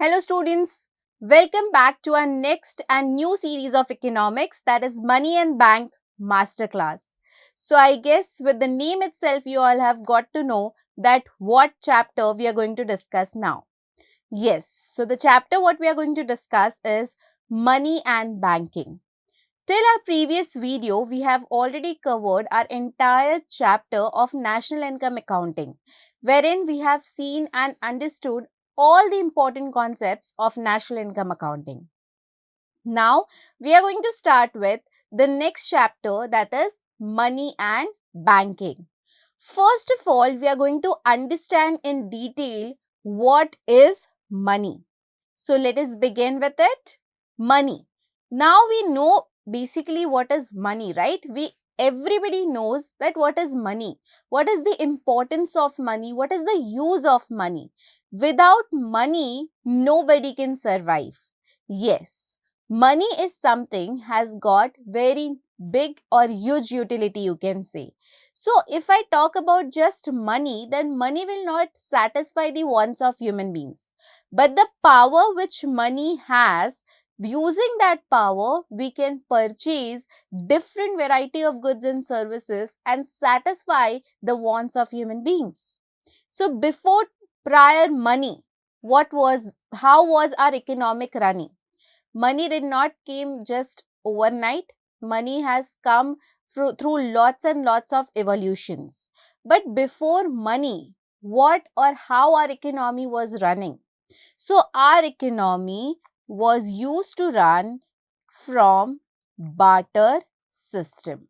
Hello students, welcome back to our next and new series of economics, that is Money and Bank Masterclass. So I guess with the name itself you all have got to know that what chapter we are going to discuss now. Yes, so the chapter what we are going to discuss is Money and Banking. Till our previous video, we have already covered our entire chapter of national income accounting, wherein we have seen and understood all the important concepts of national income accounting. Now, we are going to start with the next chapter, that is money and banking. First of all, we are going to understand in detail what is money. So, let us begin with it. Money. Now we know basically what is money, right? Everybody knows that what is money, what is the importance of money, what is the use of money. Without money, nobody can survive. Yes, money is something has got very big or huge utility, you can say. So if I talk about just money, then money will not satisfy the wants of human beings. But the power which money has, using that power, we can purchase different variety of goods and services and satisfy the wants of human beings. So before prior money, how was our economic running? Money did not came just overnight. Money has come through lots and lots of evolutions. But before money, what or how our economy was running? So our economy was used to run from barter system,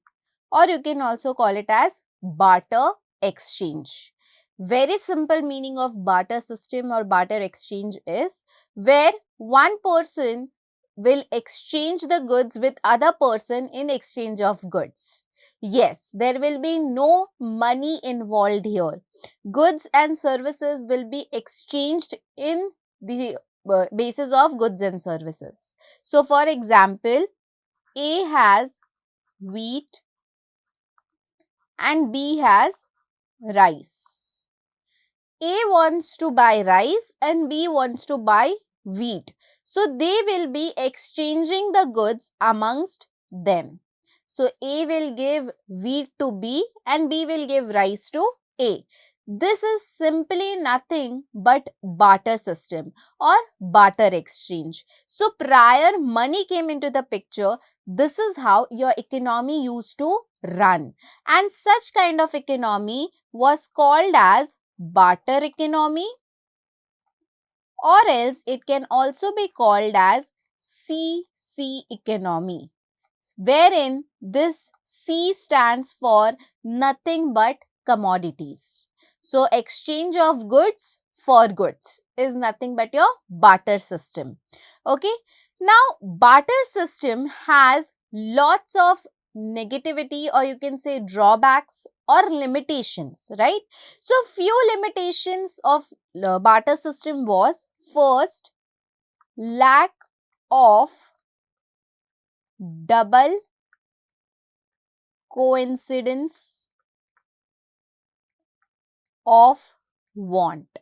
or you can also call it as barter exchange. Very simple meaning of barter system or barter exchange is where one person will exchange the goods with other person in exchange of goods. Yes, there will be no money involved here. Goods and services will be exchanged in the basis of goods and services. So, for example, A has wheat and B has rice. A wants to buy rice and B wants to buy wheat. So, they will be exchanging the goods amongst them. So, A will give wheat to B and B will give rice to A. This is simply nothing but barter system or barter exchange. So, prior money came into the picture. This is how your economy used to run. And such kind of economy was called as barter economy, or else it can also be called as CC economy, wherein this C stands for nothing but commodities. So, exchange of goods for goods is nothing but your barter system. Okay. Now, barter system has lots of negativity, or you can say drawbacks or limitations, right? So, few limitations of barter system was first, lack of double coincidence of want.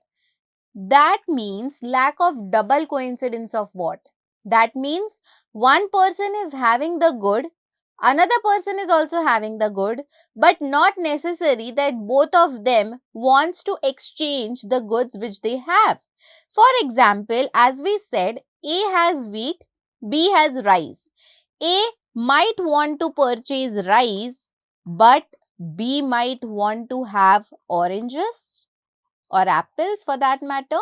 That means lack of double coincidence of what? That means one person is having the good, another person is also having the good, but not necessary that both of them wants to exchange the goods which they have. For example, as we said, A has wheat, B has rice. A might want to purchase rice, but B might want to have oranges or apples for that matter.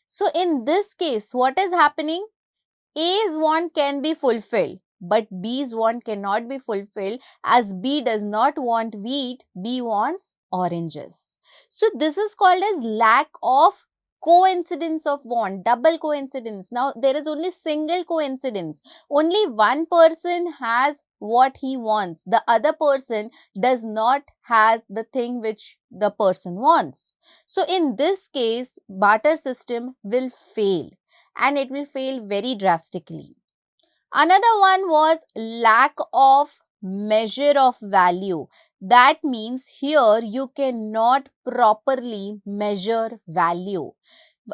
So, in this case, what is happening? A's want can be fulfilled, but B's want cannot be fulfilled, as B does not want wheat, B wants oranges. So, this is called as lack of coincidence of want, double coincidence. Now, there is only single coincidence. Only one person has what he wants. The other person does not has the thing which the person wants. So, in this case, barter system will fail, and it will fail very drastically. Another one was lack of measure of value. That means here you cannot properly measure value.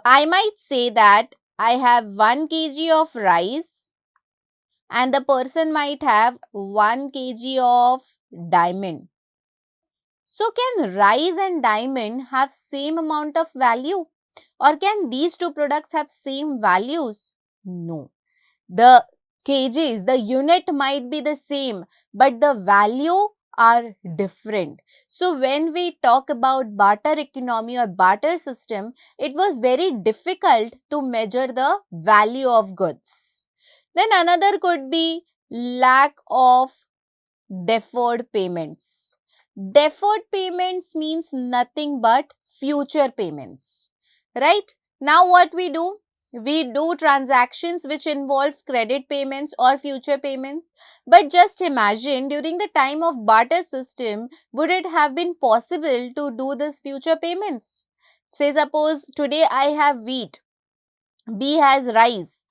I might say that I have 1 kg of rice and the person might have 1 kg of diamond. So can rice and diamond have same amount of value, or can these two products have same values? No. The kgs, the unit might be the same, but the value are different. So when we talk about barter economy or barter system, it was very difficult to measure the value of goods. Then another could be lack of deferred payments. Deferred payments means nothing but future payments, right? Now what we do? We do transactions which involve credit payments or future payments. But just imagine, during the time of barter system, would it have been possible to do this future payments? Say suppose today I have wheat, B has rice.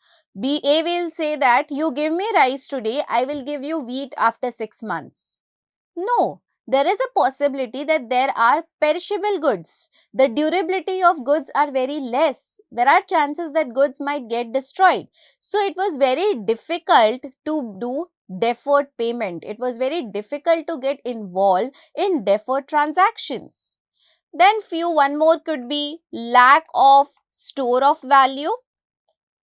A will say that you give me rice today, I will give you wheat after 6 months. No, there is a possibility that there are perishable goods. The durability of goods are very less. There are chances that goods might get destroyed. So it was very difficult to do deferred payment. It was very difficult to get involved in deferred transactions. Then one more could be lack of store of value.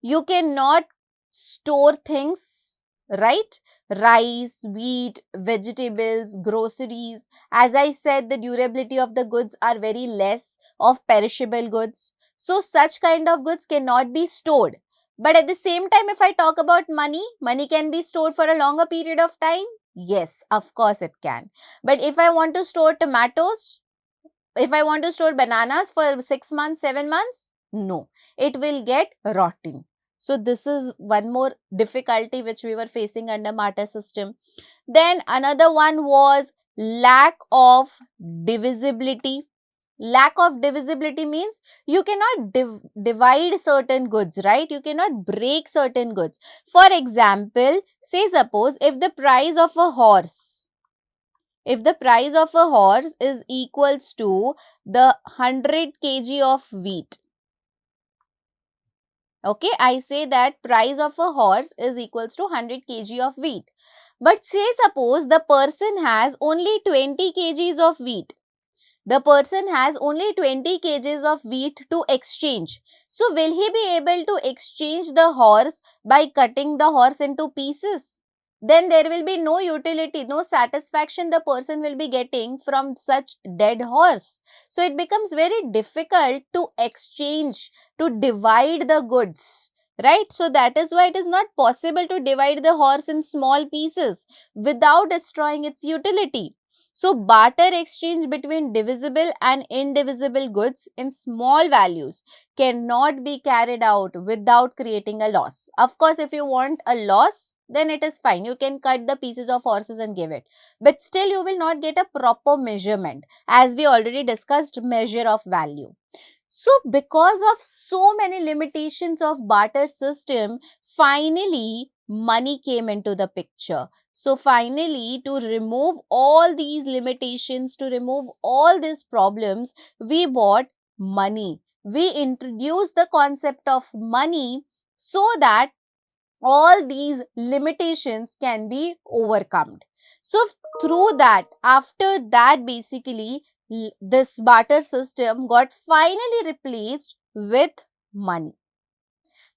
You cannot store things, right? Rice, wheat, vegetables, groceries. As I said, the durability of the goods are very less of perishable goods. So such kind of goods cannot be stored. But at the same time, if I talk about money, money can be stored for a longer period of time. Yes, of course it can. But if I want to store tomatoes, if I want to store bananas for 6 months, 7 months, no, it will get rotten. So this is one more difficulty which we were facing under barter system. Then another one was lack of divisibility. Lack of divisibility means you cannot divide certain goods, right? You cannot break certain goods. For example, say suppose if the price of a horse, if the price of a horse is equals to the 100 kg of wheat. Okay, I say that price of a horse is equals to 100 kg of wheat. But say suppose the person has only 20 kgs of wheat. The person has only 20 kgs of wheat to exchange. So will he be able to exchange the horse by cutting the horse into pieces? Then there will be no utility, no satisfaction the person will be getting from such dead horse. So it becomes very difficult to exchange, to divide the goods, right? So that is why it is not possible to divide the horse in small pieces without destroying its utility. So barter exchange between divisible and indivisible goods in small values cannot be carried out without creating a loss. Of course, if you want a loss, then it is fine. You can cut the pieces of horses and give it. But still you will not get a proper measurement, as we already discussed measure of value. So because of so many limitations of barter system, finally money came into the picture. So finally, to remove all these limitations, to remove all these problems, we bought money. We introduced the concept of money so that all these limitations can be overcome. So through that, after that, basically this barter system got finally replaced with money.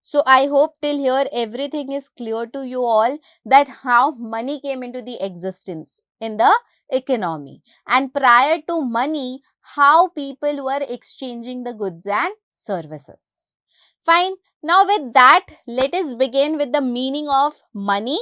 So I hope till here everything is clear to you all, that how money came into the existence in the economy, and prior to money, how people were exchanging the goods and services. Fine. Now with that, let us begin with the meaning of money.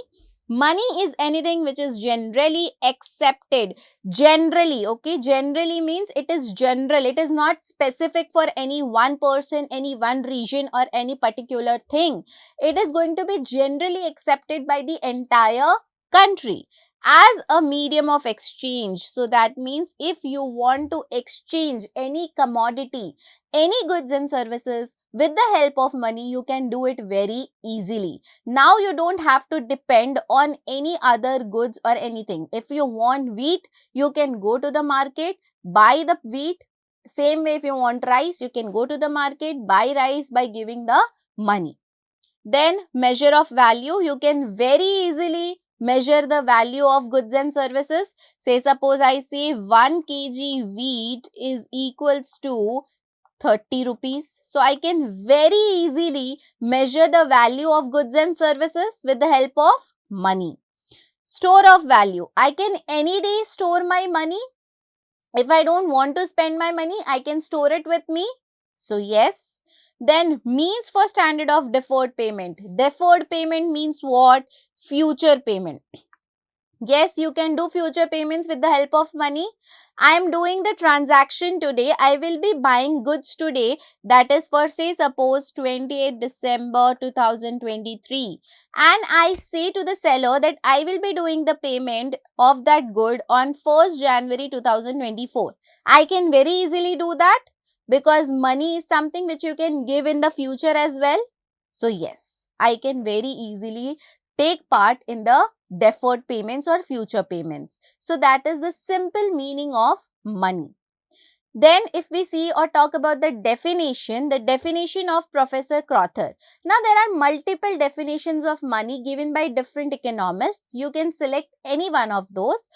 Money is anything which is generally accepted. Generally, okay, generally means it is general. It is not specific for any one person, any one region or any particular thing. It is going to be generally accepted by the entire country as a medium of exchange. So that means if you want to exchange any commodity, any goods and services with the help of money, you can do it very easily. Now you don't have to depend on any other goods or anything. If you want wheat, you can go to the market, buy the wheat. Same way, if you want rice, you can go to the market, buy rice by giving the money. Then measure of value, you can very easily measure the value of goods and services. Say suppose I say 1 kg wheat is equals to 30 rupees. So I can very easily measure the value of goods and services with the help of money. Store of value, I can any day store my money. If I don't want to spend my money, I can store it with me. So yes. Then means for standard of deferred payment. Deferred payment means what? Future payment. Yes, you can do future payments with the help of money. I am doing the transaction today. I will be buying goods today. That is for say suppose 28 December 2023. And I say to the seller that I will be doing the payment of that good on 1st January 2024. I can very easily do that because money is something which you can give in the future as well. So yes, I can very easily take part in the deferred payments or future payments. So that is the simple meaning of money. Then if we see or talk about the definition of Professor Crowther. Now there are multiple definitions of money given by different economists. You can select any one of those.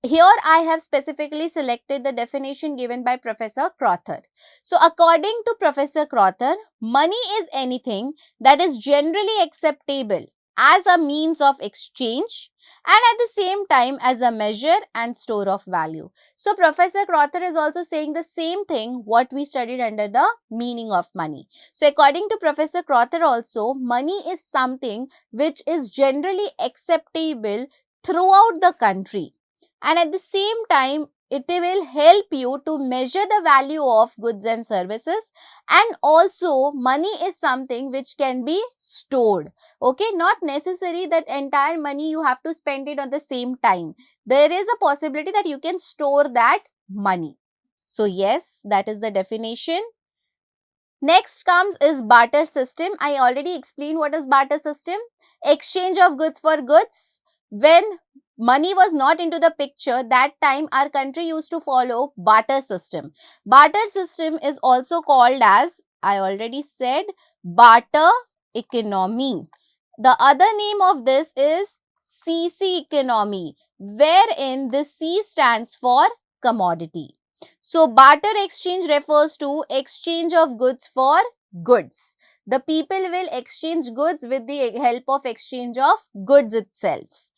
Here I have specifically selected the definition given by Professor Crowther. So according to Professor Crowther, money is anything that is generally acceptable as a means of exchange and at the same time as a measure and store of value. So Professor Crowther is also saying the same thing what we studied under the meaning of money. So according to Professor Crowther also, money is something which is generally acceptable throughout the country. And at the same time, it will help you to measure the value of goods and services. And also, money is something which can be stored. Okay, not necessary that entire money you have to spend it at the same time. There is a possibility that you can store that money. So yes, that is the definition. Next comes is barter system. I already explained what is barter system. Exchange of goods for goods. When money was not into the picture, that time our country used to follow barter system. Barter system is also called as, I already said, barter economy. The other name of this is CC economy, wherein the C stands for commodity. So, barter exchange refers to exchange of goods for goods. The people will exchange goods with the help of exchange of goods itself.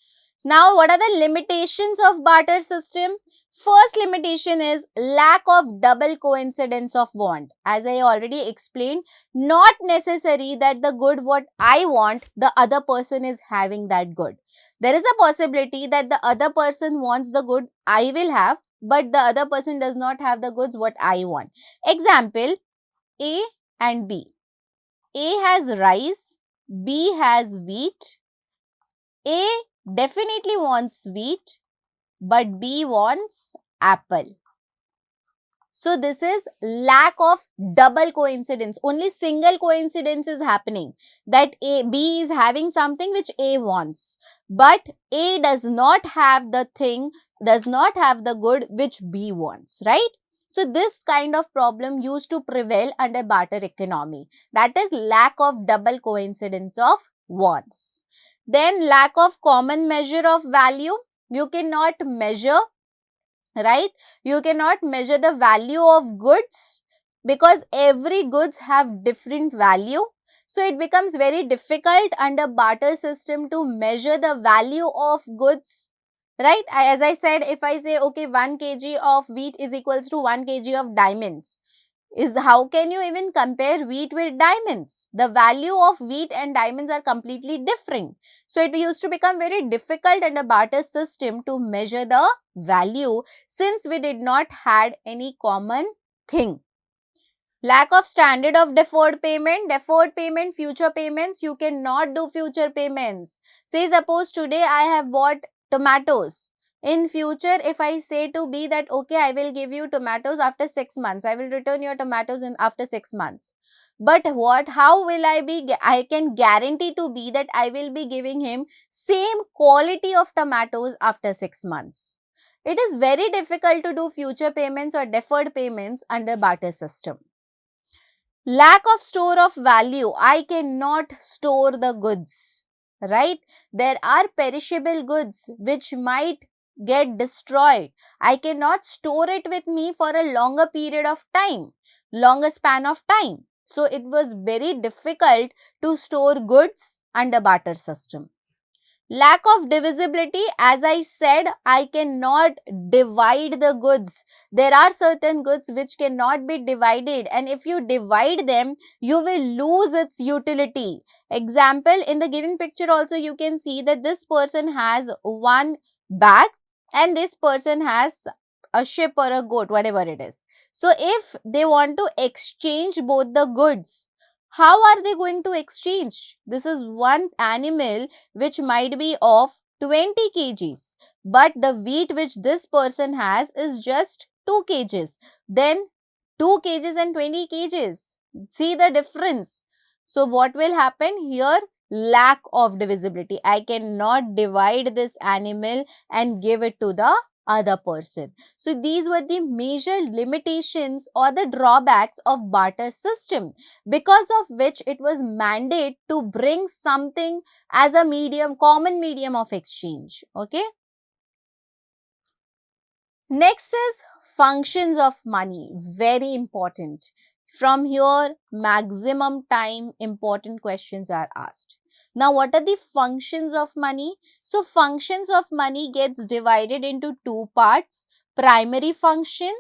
Now, what are the limitations of barter system? First limitation is lack of double coincidence of want. As I already explained, not necessary that the good what I want, the other person is having that good. There is a possibility that the other person wants the good I will have, but the other person does not have the goods what I want. Example, A and B. A has rice, B has wheat. A definitely wants wheat, but B wants apple. So this is lack of double coincidence. Only single coincidence is happening that B is having something which A wants, but A does not have the thing, does not have the good which B wants, right? So this kind of problem used to prevail under barter economy. That is lack of double coincidence of wants. Then lack of common measure of value. You cannot measure, right? You cannot measure the value of goods because every goods have different value. So it becomes very difficult under barter system to measure the value of goods, right? As I said, if I say, okay, 1 kg of wheat is equals to 1 kg of diamonds, is how can you even compare wheat with diamonds? The value of wheat and diamonds are completely different. So it used to become very difficult under barter system to measure the value since we did not had any common thing. Lack of standard of deferred payment, future payments, you cannot do future payments. Say suppose today I have bought tomatoes. In future, if I say to B that, okay, I will give you tomatoes after 6 months, I will return your tomatoes in after 6 months. But how will I can guarantee to B that I will be giving him same quality of tomatoes after 6 months. It is very difficult to do future payments or deferred payments under barter system. Lack of store of value. I cannot store the goods, right? There are perishable goods which might get destroyed. I cannot store it with me for a longer period of time, longer span of time. So it was very difficult to store goods under barter system. Lack of divisibility, as I said, I cannot divide the goods. There are certain goods which cannot be divided, and if you divide them, you will lose its utility. Example, in the given picture also you can see that this person has one bag and this person has a sheep or a goat, whatever it is. So if they want to exchange both the goods, how are they going to exchange? This is one animal which might be of 20 kgs, but the weight which this person has is just 2 kgs. Then 2 kgs and 20 kgs. See the difference. So what will happen here? Lack of divisibility. I cannot divide this animal and give it to the other person. So these were the major limitations or the drawbacks of barter system, because of which it was mandate to bring something as a medium, common medium of exchange. Okay. Next is functions of money. Very important. From here, maximum time important questions are asked. Now, what are the functions of money? So, functions of money gets divided into two parts: primary function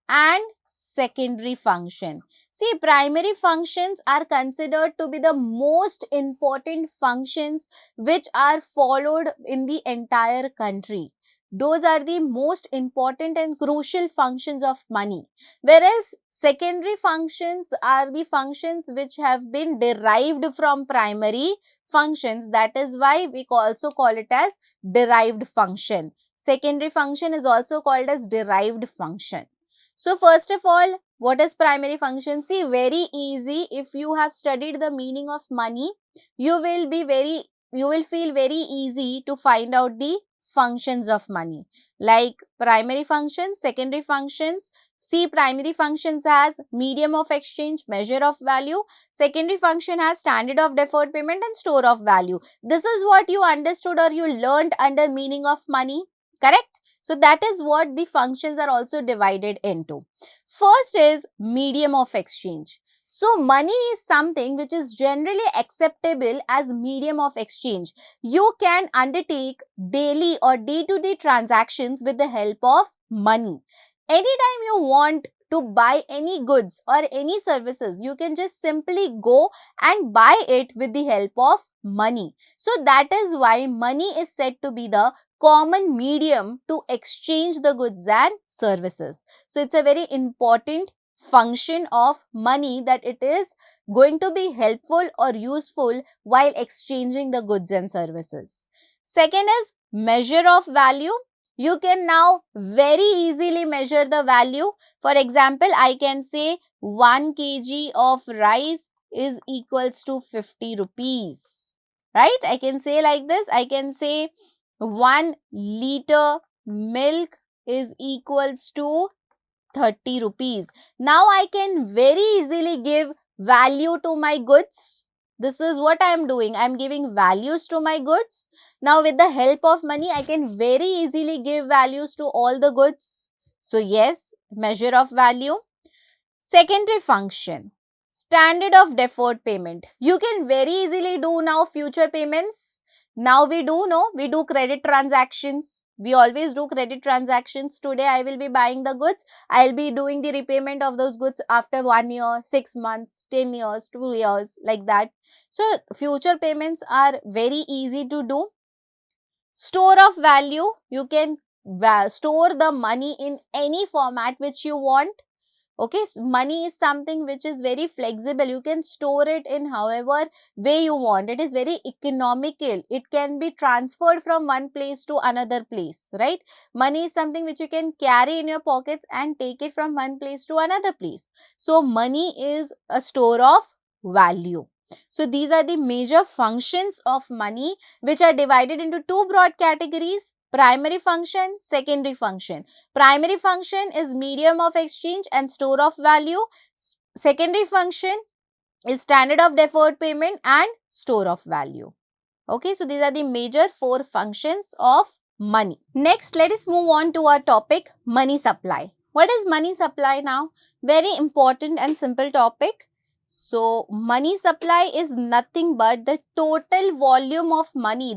and secondary function. See, primary functions are considered to be the most important functions which are followed in the entire country. Those are the most important and crucial functions of money. Whereas secondary functions are the functions which have been derived from primary functions. That is why we also call it as derived function. Secondary function is also called as derived function. So first of all, what is primary function? See, very easy. If you have studied the meaning of money, you will feel very easy to find out the functions of money, like primary functions, secondary functions. See, primary functions has medium of exchange, measure of value. Secondary function has standard of deferred payment and store of value. This is what you understood or you learned under meaning of money, correct? So that is what the functions are also divided into. First is medium of exchange. So money is something which is generally acceptable as medium of exchange. You can undertake daily or day-to-day transactions with the help of money. Anytime you want to buy any goods or any services, you can just simply go and buy it with the help of money. So that is why money is said to be the common medium to exchange the goods and services. So it's a very important function of money, that it is going to be helpful or useful while exchanging the goods and services. Second is measure of value. You can now very easily measure the value. For example, I can say 1 kg of rice is equals to 50 rupees. Right? I can say like this. I can say 1 liter milk is equals to 30 rupees. Now I can very easily give value to my goods. This is what I am doing. I am giving values to my goods. Now with the help of money, I can very easily give values to all the goods. So yes, measure of value. Secondary function, standard of deferred payment. You can very easily do now future payments. Now we do credit transactions. We always do credit transactions. Today I will be buying the goods. I will be doing the repayment of those goods after 1 year, 6 months, 10 years, 2 years, like that. So future payments are very easy to do. Store of value, you can store the money in any format which you want. Okay, so money is something which is very flexible. You can store it in however way you want. It is very economical. It can be transferred from one place to another place, right? Money is something which you can carry in your pockets and take it from one place to another place. So money is a store of value. So these are the major functions of money, which are divided into two broad categories: primary function, secondary function. Primary function is medium of exchange and store of value. secondary function is standard of deferred payment and store of value. Okay, so these are the major 4 functions of money. Next, let us move on to our topic, money supply. What is money supply now? Very important and simple topic. So, money supply is nothing but the total volume of money,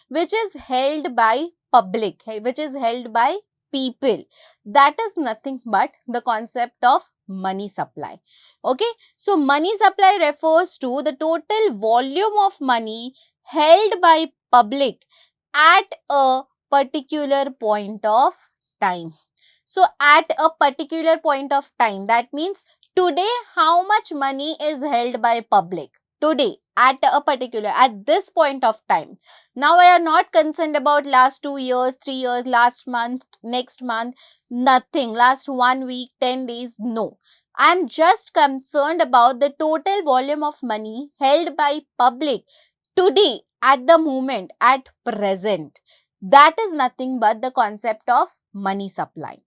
which is held by public, which is held by people. That is nothing but the concept of money supply. Okay, so money supply refers to the total volume of money held by public at a particular point of time. So at a particular point of time, that means today how much money is held by public? Today at this point of time. Now I am not concerned about last 2 years, 3 years, last month, next month, nothing, last 1 week, 10 days, no. I am just concerned about the total volume of money held by public today, at the moment, at present. That is nothing but the concept of money supply.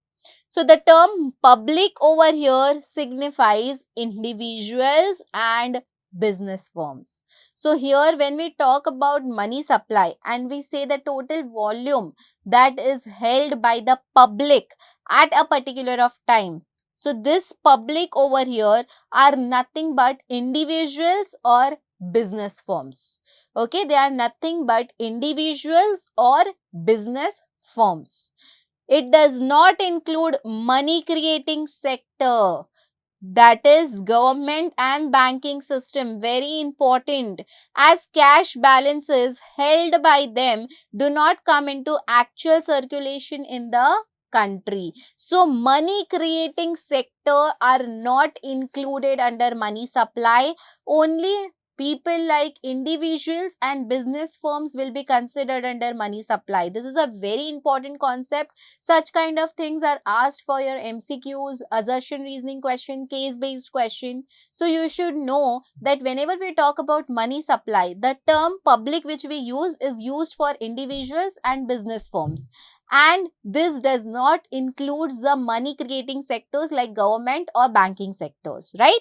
So, the term public over here signifies individuals and business firms. So, here when we talk about money supply and we say the total volume that is held by the public at a particular of time. So, this public over here are nothing but individuals or business firms. Okay, they are nothing but individuals or business firms. It does not include money creating sector, that is government and banking system. Very important, as cash balances held by them do not come into actual circulation in the country. So money creating sector are not included under money supply. Only people like individuals and business firms will be considered under money supply. This is a very important concept. Such kind of things are asked for your MCQs, assertion reasoning question, case based question. So you should know that whenever we talk about money supply, the term public which we use is used for individuals and business firms. And this does not include the money creating sectors like government or banking sectors, right?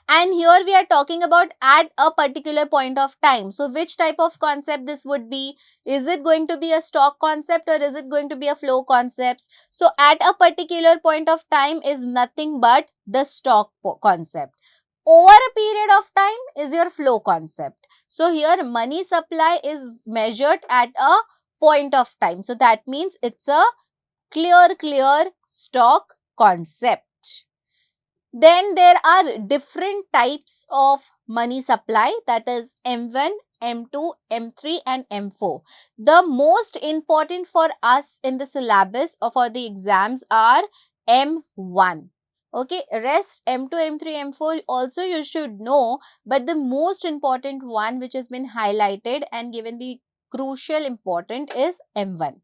And here we are talking about at a particular point of time. So which type of concept this would be? Is it going to be a stock concept or is it going to be a flow concept? So at a particular point of time is nothing but the stock concept. Over a period of time is your flow concept. So here money supply is measured at a point of time. So that means it's a clear stock concept. Then there are different types of money supply, that is M1, M2, M3 and M4. The most important for us in the syllabus or for the exams are M1. Okay, rest M2, M3, M4 also you should know, but the most important one which has been highlighted and given the crucial important is M1.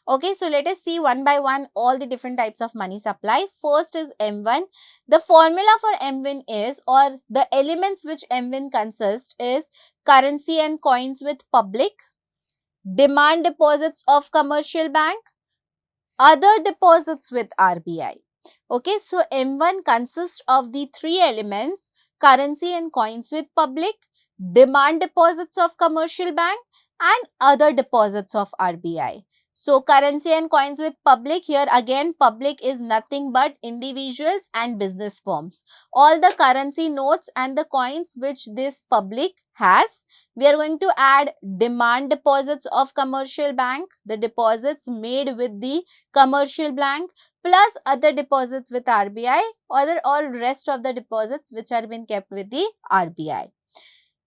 Okay, so let us see one by one all the different types of money supply. First is M1. The formula for M1 is, or the elements which M1 consist is currency and coins with public, demand deposits of commercial bank, other deposits with RBI. Okay, so M1 consists of the 3 elements: currency and coins with public, demand deposits of commercial bank and other deposits of RBI. So currency and coins with public, here again public is nothing but individuals and business firms. All the currency notes and the coins which this public has, we are going to add demand deposits of commercial bank, the deposits made with the commercial bank, plus other deposits with RBI, or all rest of the deposits which are been kept with the RBI.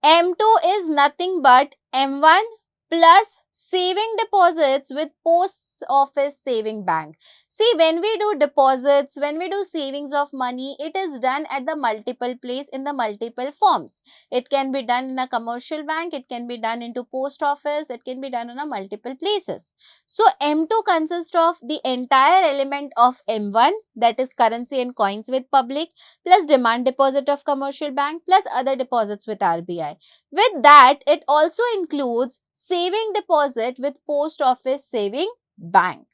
M2 is nothing but M1 plus saving deposits with post office saving bank. See, when we do deposits, when we do savings of money, it is done at the multiple place in the multiple forms. It can be done in a commercial bank, it can be done into post office, it can be done in a multiple places. So M2 consists of the entire element of M1, that is currency and coins with public, plus demand deposit of commercial bank, plus other deposits with RBI. With that, it also includes saving deposit with post office saving bank.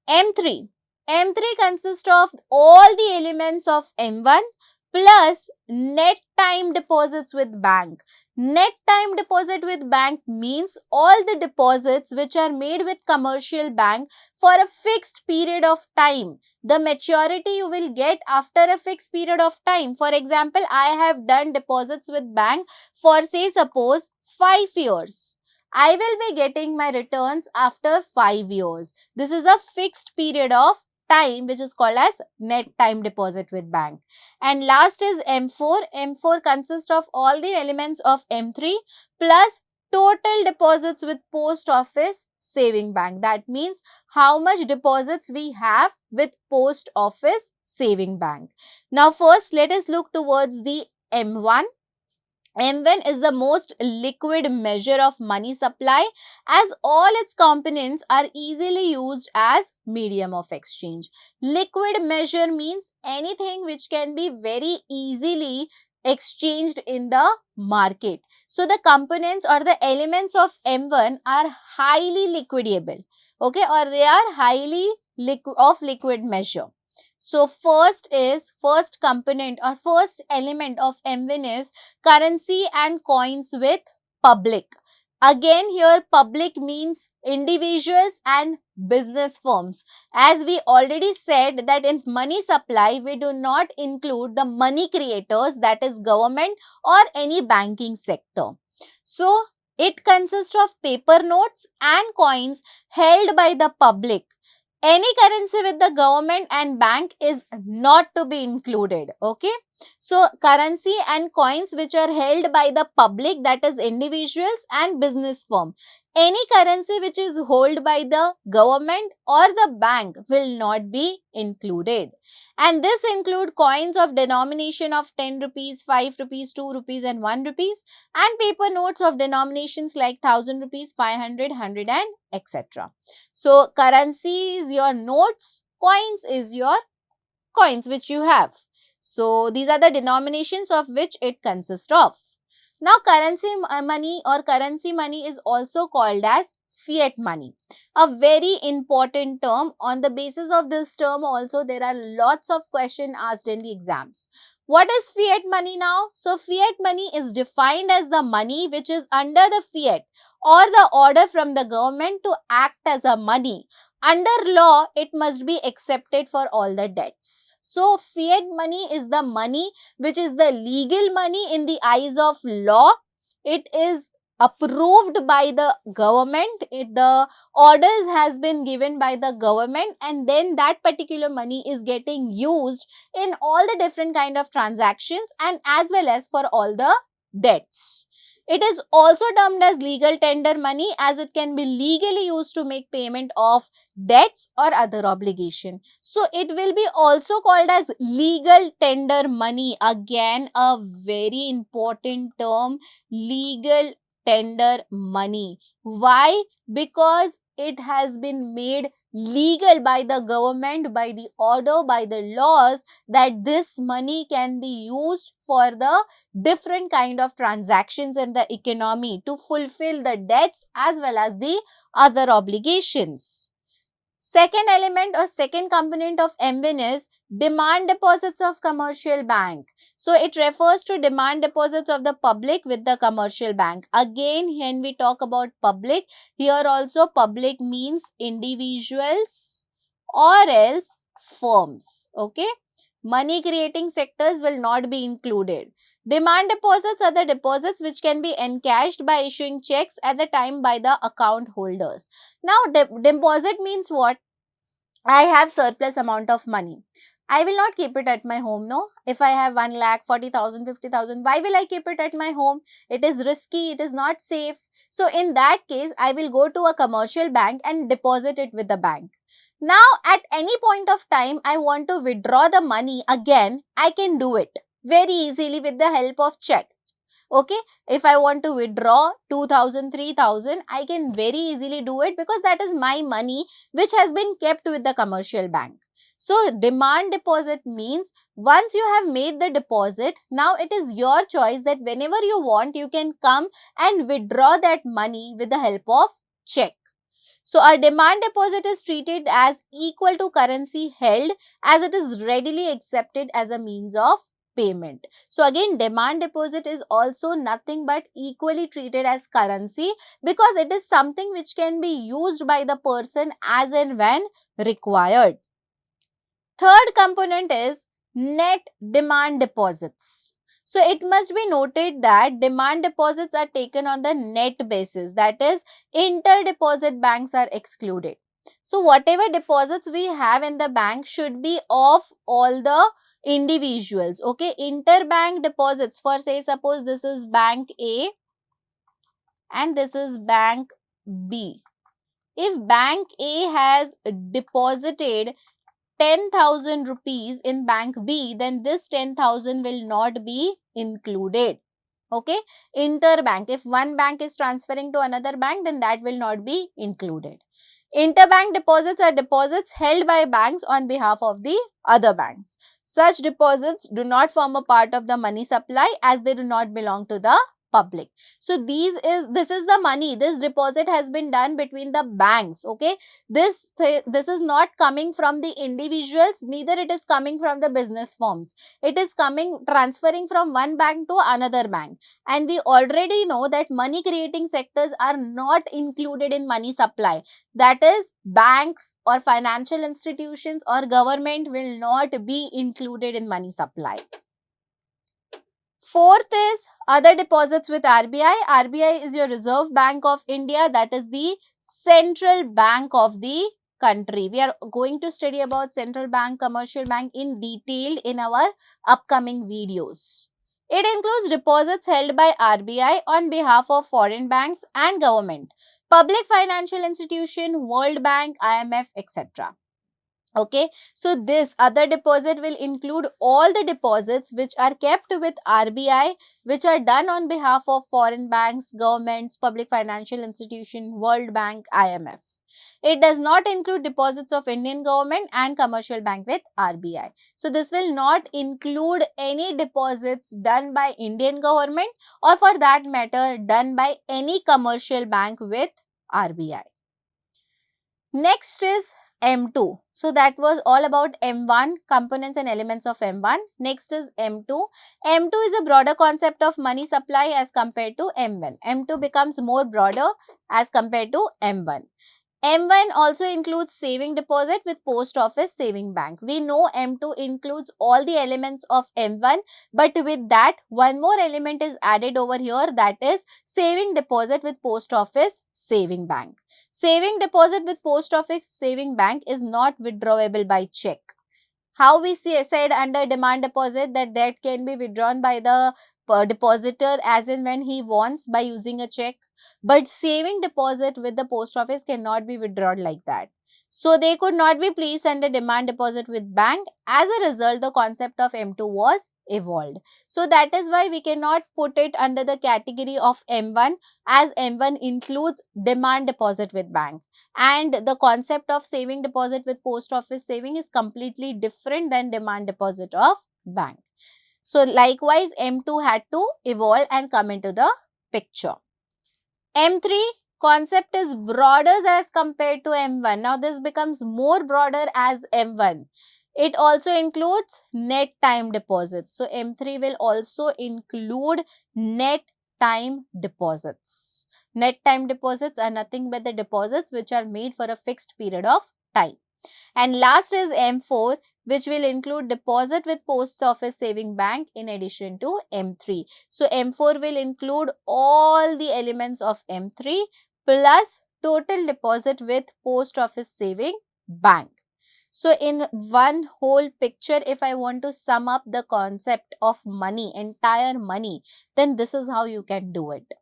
M3. M3 consists of all the elements of M1 plus net time deposits with bank. Net time deposit with bank means all the deposits which are made with commercial bank for a fixed period of time. The maturity you will get after a fixed period of time. For example, I have done deposits with bank for say suppose 5 years. I will be getting my returns after 5 years. This is a fixed period of time which is called as net time deposit with bank. And last is M4. M4 consists of all the elements of M3 plus total deposits with post office saving bank. That means how much deposits we have with post office saving bank. Now first let us look towards the M1. M1 is the most liquid measure of money supply as all its components are easily used as medium of exchange. Liquid measure means anything which can be very easily exchanged in the market. So, the components or the elements of M1 are highly liquidable, okay, or they are highly liquid measure. So, first component or first element of M1 is currency and coins with public. Again here public means individuals and business firms. As we already said that in money supply we do not include the money creators, that is government or any banking sector. So it consists of paper notes and coins held by the public. Any currency with the government and bank is not to be included, okay. So, currency and coins which are held by the public, that is individuals and business firm. Any currency which is held by the government or the bank will not be included. And this include coins of denomination of 10 rupees, 5 rupees, 2 rupees and 1 rupees and paper notes of denominations like 1000 rupees, 500, 100 and etc. So, currency is your notes, coins is your coins which you have. So, these are the denominations of which it consists of. Now, currency money or currency money is also called as fiat money. A very important term. On the basis of this term also, there are lots of questions asked in the exams. What is fiat money now? So, fiat money is defined as the money which is under the fiat or the order from the government to act as a money. Under law, it must be accepted for all the debts. So, fiat money is the money which is the legal money in the eyes of law. It is approved by the government. The orders has been given by the government and then that particular money is getting used in all the different kind of transactions and as well as for all the debts. It is also termed as legal tender money as it can be legally used to make payment of debts or other obligation. So, it will be also called as legal tender money. Again, a very important term, legal tender money. Why? Because it has been made legal by the government, by the order, by the laws that this money can be used for the different kind of transactions in the economy to fulfill the debts as well as the other obligations. Second element or second component of M1 is demand deposits of commercial bank. So, it refers to demand deposits of the public with the commercial bank. Again, when we talk about public, here also public means individuals or else firms, okay. Money creating sectors will not be included. Demand deposits are the deposits which can be encashed by issuing checks at the time by the account holders. Now, deposit means what? I have surplus amount of money. I will not keep it at my home, no. If I have 1 lakh, 40,000, 50,000, why will I keep it at my home? It is risky, it is not safe. So, in that case, I will go to a commercial bank and deposit it with the bank. Now, at any point of time, I want to withdraw the money again, I can do it very easily with the help of check. Okay, if I want to withdraw 2,000, 3,000, I can very easily do it because that is my money which has been kept with the commercial bank. So, demand deposit means once you have made the deposit, now it is your choice that whenever you want, you can come and withdraw that money with the help of check. So a demand deposit is treated as equal to currency held as it is readily accepted as a means of payment. So again, demand deposit is also nothing but equally treated as currency because it is something which can be used by the person as and when required. Third component is net demand deposits. So it must be noted that demand deposits are taken on the net basis, that is inter-deposit banks are excluded. So whatever deposits we have in the bank should be of all the individuals. Okay, interbank deposits for say suppose this is bank A and this is bank B. If bank A has deposited 10,000 rupees in bank B, then this 10,000 will not be included. Okay, interbank, if one bank is transferring to another bank, then that will not be included. Interbank deposits are deposits held by banks on behalf of the other banks. Such deposits do not form a part of the money supply as they do not belong to the public. So this is the money, this deposit has been done between the banks. Okay, this is not coming from the individuals, neither it is coming from the business firms. It is transferring from one bank to another bank. And we already know that money creating sectors are not included in money supply. That is, banks or financial institutions or government will not be included in money supply. Fourth is other deposits with RBI. RBI is your Reserve Bank of India, that is the central bank of the country. We are going to study about central bank, commercial bank in detail in our upcoming videos. It includes deposits held by RBI on behalf of foreign banks and government, public financial institution, World Bank, IMF, etc. Okay, so this other deposit will include all the deposits which are kept with RBI, which are done on behalf of foreign banks, governments, public financial institution, World Bank, IMF. It does not include deposits of Indian government and commercial bank with RBI. So this will not include any deposits done by Indian government or for that matter done by any commercial bank with RBI. Next is M2. So that was all about M1, components and elements of M1. Next is M2. M2 is a broader concept of money supply as compared to M1. M2 becomes more broader as compared to M1. M1 also includes saving deposit with post office saving bank. We know M2 includes all the elements of M1, but with that one more element is added over here, that is saving deposit with post office saving bank. Saving deposit with post office saving bank is not withdrawable by check. How we said under demand deposit that can be withdrawn by the depositor as and when he wants by using a check. But saving deposit with the post office cannot be withdrawn like that. So they could not be placed under demand deposit with bank. As a result, the concept of M2 was evolved. So that is why we cannot put it under the category of M1 as M1 includes demand deposit with bank. And the concept of saving deposit with post office saving is completely different than demand deposit of bank. So likewise, M2 had to evolve and come into the picture. M3 concept is broader as compared to M1. Now this becomes more broader as M1. It also includes net time deposits. So M3 will also include net time deposits. Net time deposits are nothing but the deposits which are made for a fixed period of time. And last is M4, which will include deposit with post office saving bank in addition to M3. So M4 will include all the elements of M3 plus total deposit with post office saving bank. So in one whole picture, if I want to sum up the concept of money, entire money, then this is how you can do it.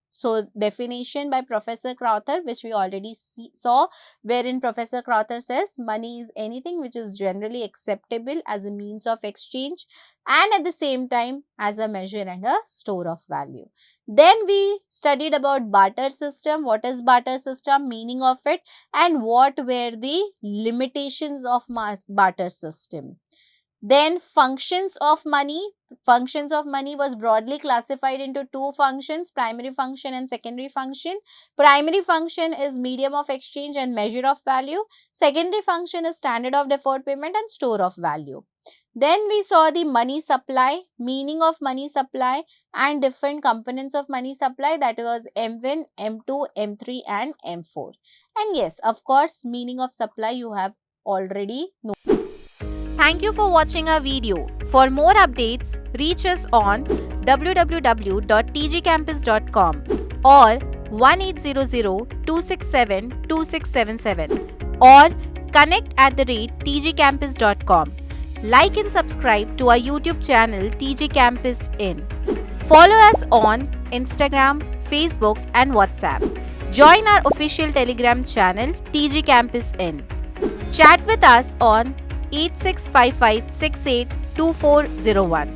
So definition by Professor Crowther, which we already saw, wherein Professor Crowther says money is anything which is generally acceptable as a means of exchange and at the same time as a measure and a store of value. Then we studied about barter system. What is barter system, meaning of it, and what were the limitations of barter system. Then functions of money. Functions of money was broadly classified into two functions, primary function and secondary function. Primary function is medium of exchange and measure of value. Secondary function is standard of deferred payment and store of value. Then we saw the money supply, meaning of money supply and different components of money supply, that was M1, M2, M3 and M4. And yes, of course, meaning of supply you have already known. Thank you for watching our video. For more updates, reach us on www.tgcampus.com or 1800-267-2677 or connect@tgcampus.com. Like and subscribe to our YouTube channel TG Campus In. Follow us on Instagram, Facebook and WhatsApp. Join our official Telegram channel TG Campus In. Chat with us on 8655682401.